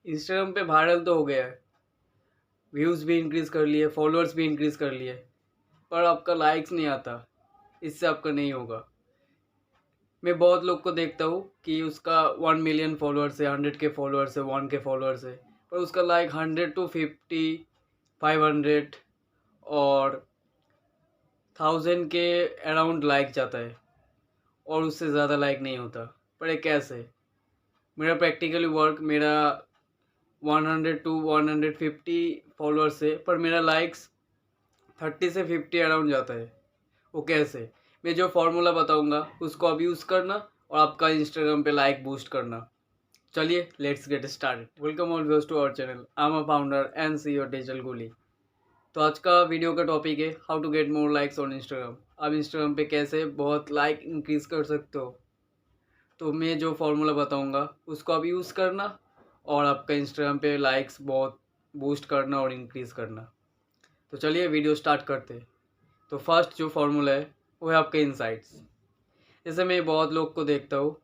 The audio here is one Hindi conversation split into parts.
इंस्टाग्राम पे वायरल तो हो गया है, व्यूज़ भी इंक्रीज़ कर लिए, फॉलोअर्स भी इंक्रीज़ कर लिए, पर आपका लाइक्स नहीं आता, इससे आपका नहीं होगा। मैं बहुत लोग को देखता हूँ कि उसका 1 मिलियन फॉलोअर्स है, 100 के फॉलोअर्स है, 1 के फॉलोअर्स है, पर उसका लाइक 100 टू 50, 500 और 1000 के अराउंड लाइक जाता है और उससे ज़्यादा लाइक नहीं होता। पर ये कैसे? मेरा प्रैक्टिकली वर्क मेरा 100 टू 150 फॉलोअर्स है, पर मेरा लाइक्स 30 से 50 अराउंड जाता है। वो कैसे? मैं जो फार्मूला बताऊंगा उसको आप यूज़ करना और आपका इंस्टाग्राम पे लाइक बूस्ट करना। चलिए let's get started. Welcome all viewers to our channel. I am a founder and CEO digital Guli. तो आज का वीडियो का टॉपिक है how to get more likes on Instagram. आप इंस्टाग्राम पे कैसे बहुत लाइक इंक्रीज़ कर सकते हो। तो मैं जो फार्मूला बताऊंगा उसको आप यूज़ करना और आपका इंस्टाग्राम पे लाइक्स बहुत बूस्ट करना और इंक्रीज़ करना। तो चलिए वीडियो स्टार्ट करते हैं। तो फर्स्ट जो फार्मूला है वो है आपके इनसाइट्स। जैसे मैं बहुत लोग को देखता हूँ,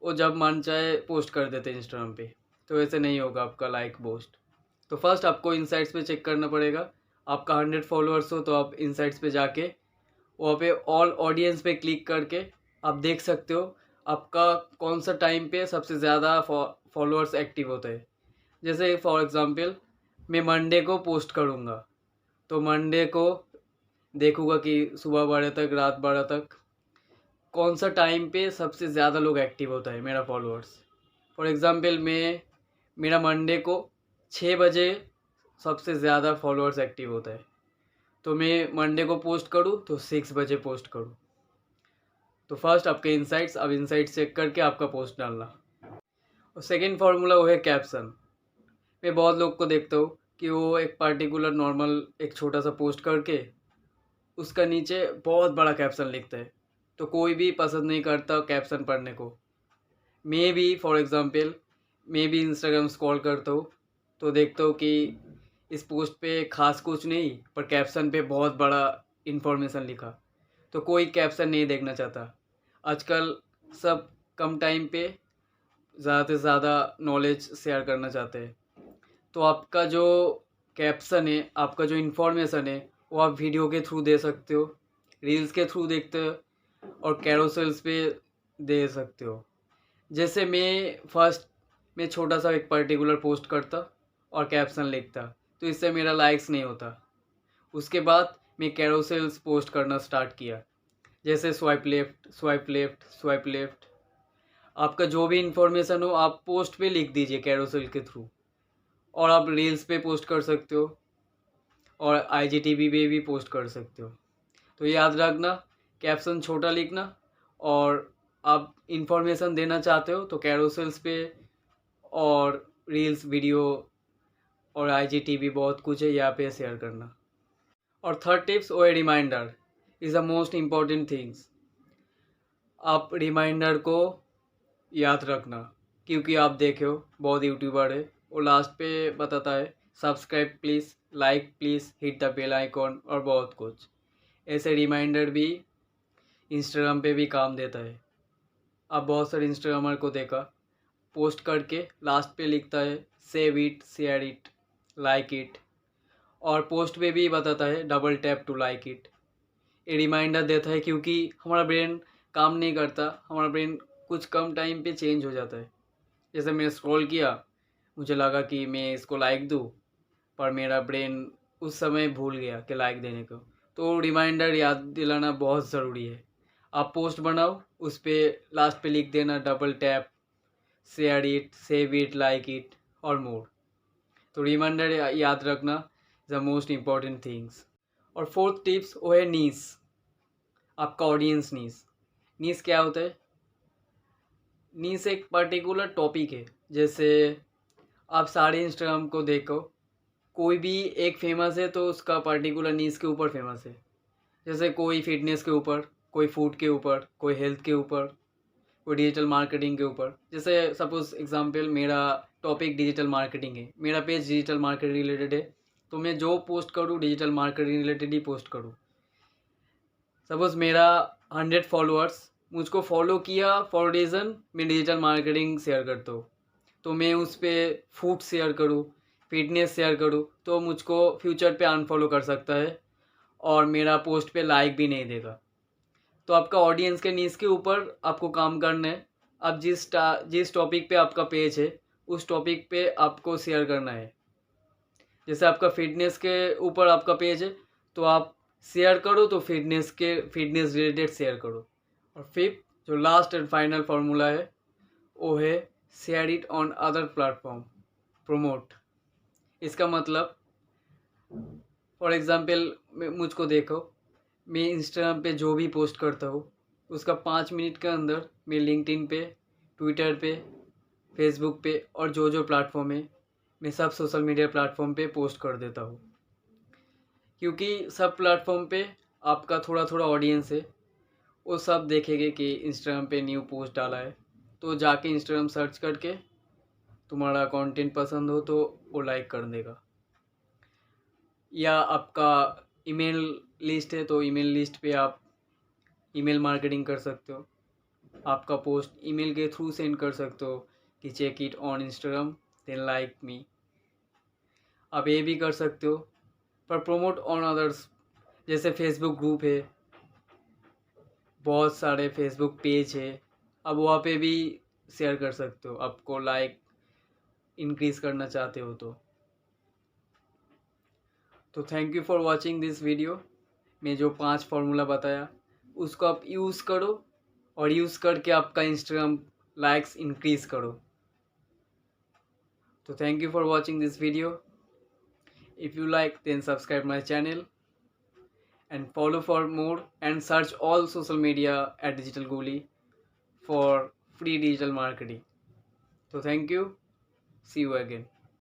वो जब मन चाहे पोस्ट कर देते हैं इंस्टाग्राम पे, तो ऐसे नहीं होगा आपका लाइक बूस्ट। तो फर्स्ट आपको इनसाइट्स पे चेक करना पड़ेगा। आपका 100 फॉलोअर्स हो तो आप इनसाइट्स पे जाके वहाँ पे ऑल ऑडियंस पे क्लिक करके आप देख सकते हो आपका कौन सा टाइम पे सबसे ज़्यादा फॉलोअर्स एक्टिव होते हैं। जैसे फॉर एग्ज़ाम्पल मैं मंडे को पोस्ट करूँगा, तो मंडे को देखूँगा कि सुबह 12 तक, रात 12 तक कौन सा टाइम पे सबसे ज़्यादा लोग एक्टिव होता है मेरा फॉलोअर्स। फॉर एग्ज़ाम्पल मेरा मंडे को 6 बजे सबसे ज़्यादा फॉलोअर्स एक्टिव होता है, तो मैं मंडे को पोस्ट करूँ तो 6 बजे पोस्ट करूँ। तो फर्स्ट आपके इनसाइट्स, अब इनसाइट्स चेक करके आपका पोस्ट डालना। और सेकेंड फार्मूला वो है कैप्शन। मैं बहुत लोग को देखता हूँ कि वो एक पर्टिकुलर नॉर्मल एक छोटा सा पोस्ट करके उसका नीचे बहुत बड़ा कैप्शन लिखता है, तो कोई भी पसंद नहीं करता कैप्शन पढ़ने को। मैं भी फॉर एग्ज़ाम्पल मैं भी इंस्टाग्राम स्क्रॉल करता हूँ, तो देखता हूँ कि इस पोस्ट पे ख़ास कुछ नहीं, पर कैप्शन पे बहुत बड़ा इन्फॉर्मेशन लिखा, तो कोई कैप्शन नहीं देखना चाहता। आजकल सब कम टाइम पे ज़्यादा से ज़्यादा नॉलेज शेयर करना चाहते हैं। तो आपका जो कैप्शन है, आपका जो इन्फॉर्मेशन है, वो आप वीडियो के थ्रू दे सकते हो, रील्स के थ्रू देखते हो और कैरोसेल्स पे दे सकते हो। जैसे मैं छोटा सा एक पर्टिकुलर पोस्ट करता और कैप्शन लिखता, तो इससे मेरा लाइक्स नहीं होता। उसके बाद मैं कैरोसेल्स पोस्ट करना स्टार्ट किया, जैसे swipe left, swipe left, swipe left. आपका जो भी इन्फॉर्मेशन हो आप पोस्ट पे लिख दीजिए कैरोसेल के थ्रू, और आप रील्स पे पोस्ट कर सकते हो और आईजीटीवी पे भी पोस्ट कर सकते हो। तो याद रखना, कैप्शन छोटा लिखना, और आप इंफॉर्मेशन देना चाहते हो तो कैरोसेल्स पे और रील्स वीडियो और आईजीटीवी बहुत कुछ है, यहाँ पे शेयर करना। और थर्ड टिप्स वो है reminder is the most important things. आप रिमाइंडर को याद रखना, क्योंकि आप देखे हो बहुत यूट्यूबर है वो लास्ट पे बताता है subscribe please, like please, hit the bell icon और बहुत कुछ। ऐसे रिमाइंडर भी इंस्टाग्राम पे भी काम देता है। आप बहुत सारे इंस्टाग्रामर को देखा, पोस्ट करके लास्ट पे लिखता है save it, share it, like it, और पोस्ट पे भी बताता है double tap to like it. ये रिमाइंडर देता है क्योंकि हमारा ब्रेन काम नहीं करता, हमारा ब्रेन कुछ कम टाइम पे चेंज हो जाता है। जैसे मैंने स्क्रॉल किया, मुझे लगा कि मैं इसको लाइक दूँ, पर मेरा ब्रेन उस समय भूल गया कि लाइक देने को। तो रिमाइंडर याद दिलाना बहुत ज़रूरी है। आप पोस्ट बनाओ, उस पर लास्ट पे लिख देना double tap, share it, save it, like it और मोर। तो रिमाइंडर याद रखना द मोस्ट इम्पॉर्टेंट थिंग्स। और फोर्थ टिप्स वो है नीस, आपका ऑडियंस नीस। नीस क्या होता है? नीस एक पर्टिकुलर टॉपिक है। जैसे आप सारे इंस्टाग्राम को देखो, कोई भी एक फेमस है तो उसका पर्टिकुलर नीश के ऊपर फेमस है। जैसे कोई फिटनेस के ऊपर, कोई फूड के ऊपर, कोई हेल्थ के ऊपर, कोई डिजिटल मार्केटिंग के ऊपर। जैसे सपोज़ एग्जांपल मेरा टॉपिक डिजिटल मार्केटिंग है, मेरा पेज डिजिटल मार्केटिंग रिलेटेड है, तो मैं जो पोस्ट करूँ डिजिटल मार्केटिंग रिलेटेड ही पोस्ट करूँ। सपोज़ मेरा 100 फॉलोअर्स मुझको फॉलो किया फॉर रीज़न मैं डिजिटल मार्केटिंग शेयर करता हूँ, तो मैं उस पर फूड शेयर करूँ, फिटनेस शेयर करूँ, तो मुझको फ्यूचर पे अनफॉलो कर सकता है और मेरा पोस्ट पे लाइक भी नहीं देगा। तो आपका ऑडियंस के नीड्स के ऊपर आपको काम करना है। अब जिस टॉपिक पे आपका पेज है उस टॉपिक पे आपको शेयर करना है। जैसे आपका फिटनेस के ऊपर आपका पेज है तो आप शेयर करो तो फिटनेस रिलेटेड शेयर करो। और फिफ्थ जो लास्ट एंड फाइनल फार्मूला है वो है share it on other platform, promote. इसका मतलब फॉर एग्ज़ाम्पल मुझको देखो, मैं इंस्टाग्राम पे जो भी पोस्ट करता हूँ उसका 5 मिनट के अंदर मैं लिंक्डइन पे, ट्विटर पे, फेसबुक पे और जो प्लेटफॉर्म है मैं सब सोशल मीडिया प्लेटफॉर्म पे पोस्ट कर देता हूँ। क्योंकि सब प्लेटफॉर्म पे आपका थोड़ा थोड़ा ऑडियंस है, वो सब देखेंगे कि इंस्टाग्राम पे न्यू पोस्ट डाला है, तो जाके इंस्टाग्राम सर्च करके तुम्हारा कंटेंट पसंद हो तो वो लाइक कर देगा। या आपका ईमेल लिस्ट है तो ईमेल लिस्ट पे आप ईमेल मार्केटिंग कर सकते हो। आपका पोस्ट ईमेल के थ्रू सेंड कर सकते हो कि check it on Instagram then like me. आप ये भी कर सकते हो, पर प्रोमोट ऑन अदर्स। जैसे फेसबुक ग्रुप है, बहुत सारे फेसबुक पेज है, अब वहाँ पे भी शेयर कर सकते हो आपको लाइक इंक्रीज़ करना चाहते हो तो thank you for watching this video. मैं जो 5 फार्मूला बताया उसको आप यूज़ करो और यूज़ करके आपका इंस्टाग्राम लाइक्स इंक्रीज़ करो। तो thank you for watching this video. If you like then subscribe my channel and follow for more and search all social media at Digital Guli for free digital marketing. So thank you. See you again.